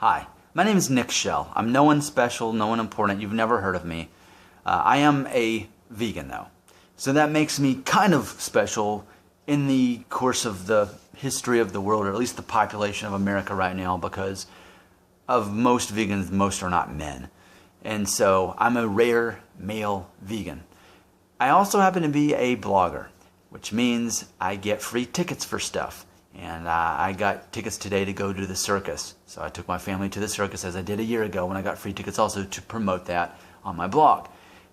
Hi, my name is Nick Shell. I'm no one special, no one important. You've never heard of me. I am a vegan, though. So that makes me kind of special in the course of the history of the world, or at least the population of America right now, because of most vegans, most are not men. And so I'm a rare male vegan. I also happen to be a blogger, which means I get free tickets for stuff. And I got tickets today to go to the circus. So I took my family to the circus, as I did a year ago when I got free tickets also, to promote that on my blog.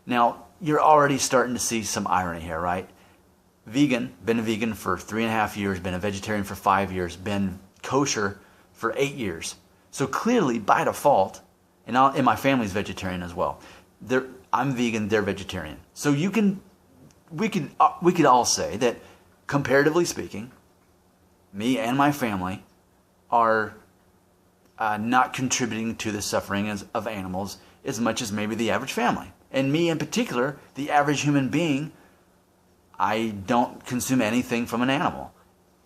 Now, you're already starting to see some irony here, right? Vegan, been a vegan for 3.5 years, been a vegetarian for 5 years, been kosher for 8 years. So clearly, by default, and my family's vegetarian as well. I'm vegan, they're vegetarian. So we could all say that, comparatively speaking, me and my family are not contributing to the suffering of animals as much as maybe the average family. And me in particular, the average human being, I don't consume anything from an animal,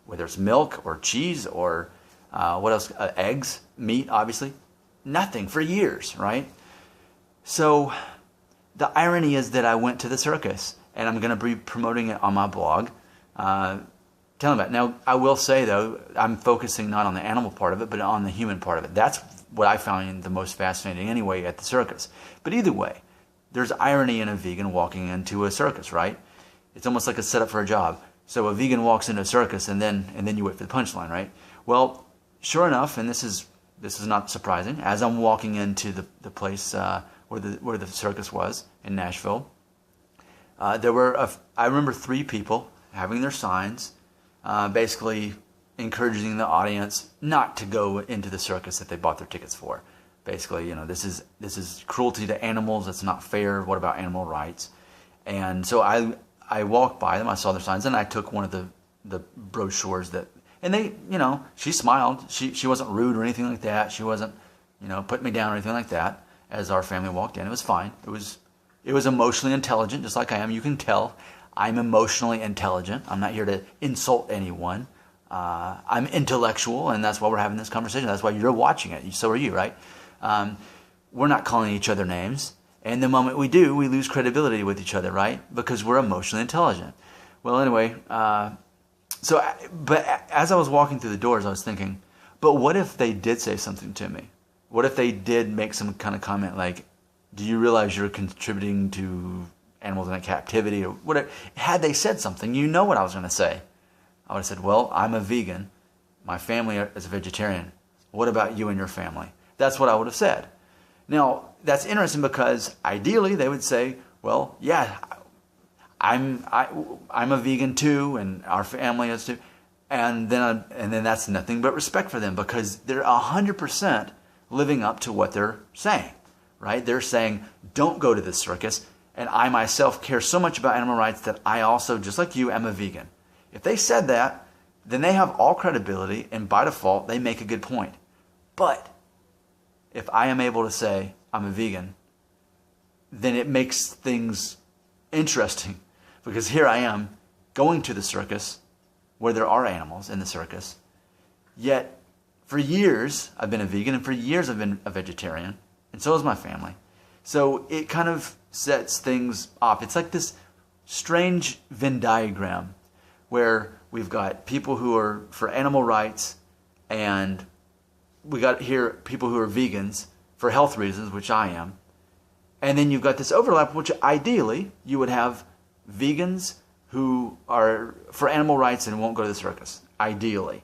whether it's milk or cheese or what else, eggs, meat, obviously. Nothing for years, right? So the irony is that I went to the circus, and I'm going to be promoting it on my blog. Tell them about it. Now, I will say, though, I'm focusing not on the animal part of it, but on the human part of it. That's what I found the most fascinating anyway at the circus. But either way, there's irony in a vegan walking into a circus, right? It's almost like a setup for a job. So a vegan walks into a circus, and then you wait for the punchline, right? Well, sure enough, and this is not surprising, as I'm walking into the place where the circus was in Nashville, there were, I remember 3 people having their signs, basically encouraging the audience not to go into the circus that they bought their tickets for. Basically, this is cruelty to animals. It's not fair. What about animal rights? And so I walked by them. I saw their signs, and I took one of the brochures and they, she smiled. She wasn't rude or anything like that. She wasn't, putting me down or anything like that. As our family walked in, it was fine. It was emotionally intelligent, just like I am. You can tell I'm emotionally intelligent. I'm not here to insult anyone. I'm intellectual, and that's why we're having this conversation. That's why you're watching it. So are you, right? We're not calling each other names. And the moment we do, we lose credibility with each other, right? Because we're emotionally intelligent. Well, anyway, but as I was walking through the doors, I was thinking, but what if they did say something to me? What if they did make some kind of comment like, do you realize you're contributing to animals in captivity or whatever? Had they said something, you know what I was going to say. I would have said, well, I'm a vegan. My family is a vegetarian. What about you and your family? That's what I would have said. Now, that's interesting because ideally they would say, well, yeah, I'm a vegan too, and our family is too. And then that's nothing but respect for them because they're 100% living up to what they're saying, right? They're saying, don't go to this circus. And I myself care so much about animal rights that I also, just like you, am a vegan. If they said that, then they have all credibility, and by default, they make a good point. But if I am able to say I'm a vegan, then it makes things interesting because here I am going to the circus where there are animals in the circus, yet for years I've been a vegan and for years I've been a vegetarian, and so has my family. So it kind of sets things off. It's like this strange Venn diagram where we've got people who are for animal rights, and we got here people who are vegans for health reasons, which I am. And then you've got this overlap, which ideally you would have vegans who are for animal rights and won't go to the circus. Ideally.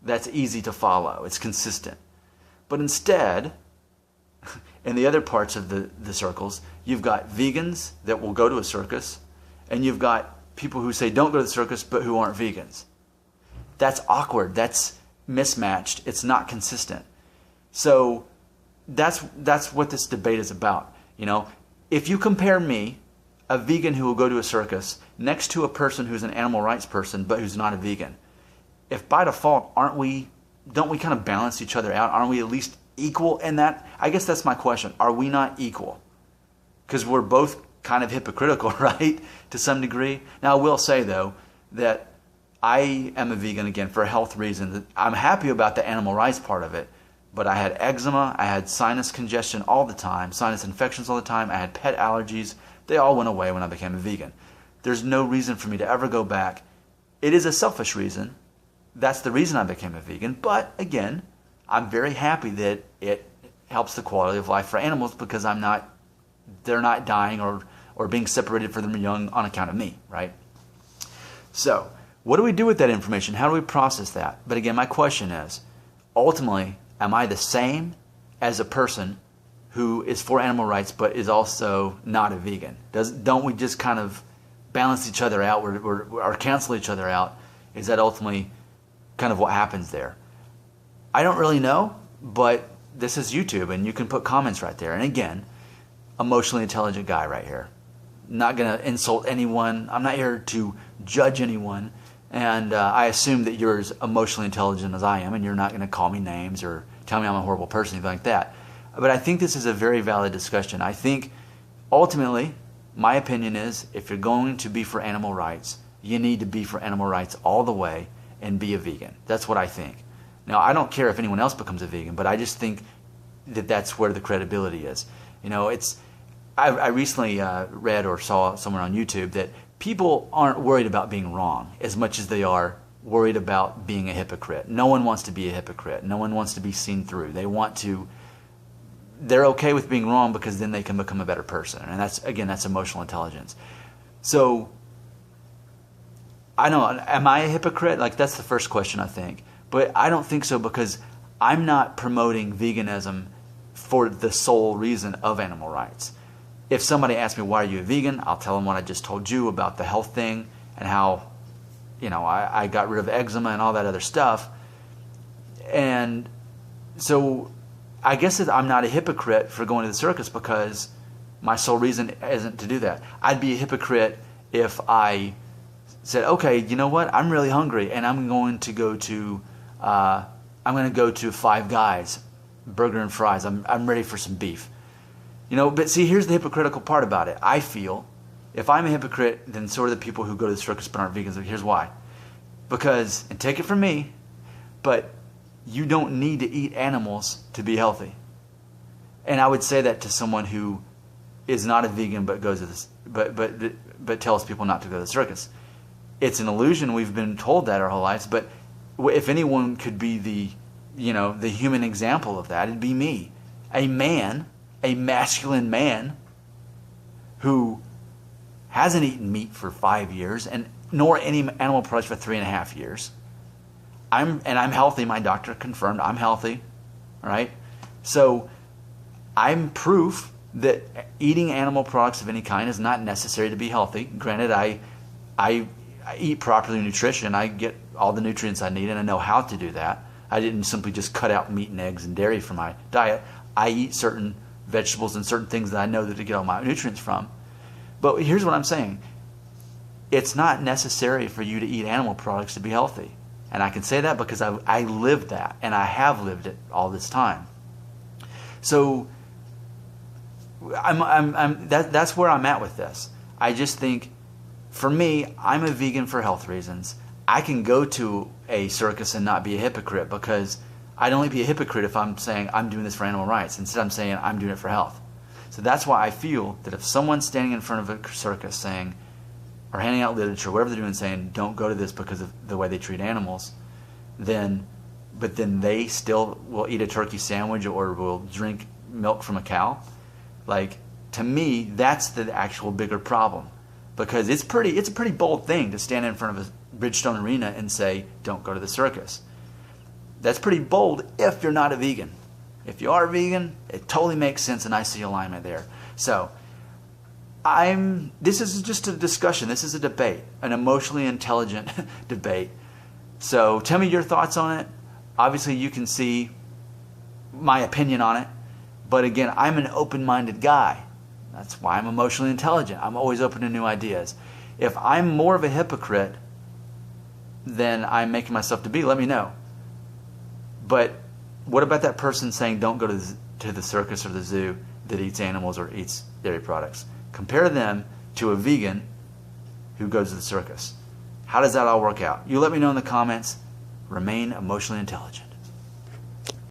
That's easy to follow. It's consistent. But instead, in the other parts of the circles, you've got vegans that will go to a circus, and you've got people who say don't go to the circus but who aren't vegans. That's awkward. That's mismatched. It's not consistent. So that's what this debate is about. If you compare me, a vegan who will go to a circus, next to a person who's an animal rights person but who's not a vegan, if by default don't we kind of balance each other out? Aren't we at least equal in that? I guess that's my question. Are we not equal? Because we're both kind of hypocritical, right? To some degree. Now, I will say, though, that I am a vegan, again, for health reasons. I'm happy about the animal rights part of it, but I had eczema, I had sinus congestion all the time, sinus infections all the time, I had pet allergies. They all went away when I became a vegan. There's no reason for me to ever go back. It is a selfish reason. That's the reason I became a vegan. But again, I'm very happy that it helps the quality of life for animals because they're not dying or being separated from them young on account of me, right? So, what do we do with that information? How do we process that? But again, my question is, ultimately, am I the same as a person who is for animal rights but is also not a vegan? Don't we just kind of balance each other out or cancel each other out? Is that ultimately kind of what happens there? I don't really know, but this is YouTube and you can put comments right there. And again, emotionally intelligent guy right here. Not going to insult anyone. I'm not here to judge anyone. And I assume that you're as emotionally intelligent as I am, and you're not going to call me names or tell me I'm a horrible person, anything like that. But I think this is a very valid discussion. I think ultimately, my opinion is if you're going to be for animal rights, you need to be for animal rights all the way and be a vegan. That's what I think. Now, I don't care if anyone else becomes a vegan, but I just think that that's where the credibility is. You know, I recently read or saw somewhere on YouTube that people aren't worried about being wrong as much as they are worried about being a hypocrite. No one wants to be a hypocrite. No one wants to be seen through. They're okay with being wrong because then they can become a better person. And that's emotional intelligence. So, I don't know, am I a hypocrite? Like, that's the first question, I think. But I don't think so because I'm not promoting veganism for the sole reason of animal rights. If somebody asks me, why are you a vegan? I'll tell them what I just told you about the health thing and how, you know, I got rid of eczema and all that other stuff. And so I guess that I'm not a hypocrite for going to the circus because my sole reason isn't to do that. I'd be a hypocrite if I said, okay, you know what? I'm really hungry and I'm going to go to Five Guys, burger and fries. I'm ready for some beef. You know, but see, here's the hypocritical part about it. I feel if I'm a hypocrite, then so are the people who go to the circus but aren't vegans. Here's why. Because, and take it from me, but you don't need to eat animals to be healthy. And I would say that to someone who is not a vegan but goes to this, but tells people not to go to the circus. It's an illusion. We've been told that our whole lives. But if anyone could be the human example of that, it'd be me, a masculine man who hasn't eaten meat for 5 years nor any animal products for 3.5 years. I'm healthy. My doctor confirmed I'm healthy. All right. So I'm proof that eating animal products of any kind is not necessary to be healthy. Granted, I eat properly nutrition. I get all the nutrients I need, and I know how to do that. I didn't simply just cut out meat and eggs and dairy from my diet. I eat certain vegetables and certain things that I know that to get all my nutrients from. But here's what I'm saying. It's not necessary for you to eat animal products to be healthy. And I can say that because I lived that, and I have lived it all this time. So that's where I'm at with this. I just think, for me, I'm a vegan for health reasons. I can go to a circus and not be a hypocrite because I'd only be a hypocrite if I'm saying I'm doing this for animal rights. Instead, I'm saying I'm doing it for health. So that's why I feel that if someone's standing in front of a circus saying, or handing out literature, whatever they're doing, saying don't go to this because of the way they treat animals, but then they still will eat a turkey sandwich or will drink milk from a cow. Like, to me, that's the actual bigger problem, because it's a pretty bold thing to stand in front of a Bridgestone Arena and say don't go to the circus. That's pretty bold if you're not a vegan. If you are a vegan, it totally makes sense, and I see alignment there. So this is just a discussion. This is a debate, an emotionally intelligent debate. So tell me your thoughts on it. Obviously, you can see my opinion on it. But again, I'm an open-minded guy. That's why I'm emotionally intelligent. I'm always open to new ideas. If I'm more of a hypocrite than I'm making myself to be, let me know. But what about that person saying don't go to the circus or the zoo that eats animals or eats dairy products? Compare them to a vegan who goes to the circus. How does that all work out? You let me know in the comments. Remain emotionally intelligent.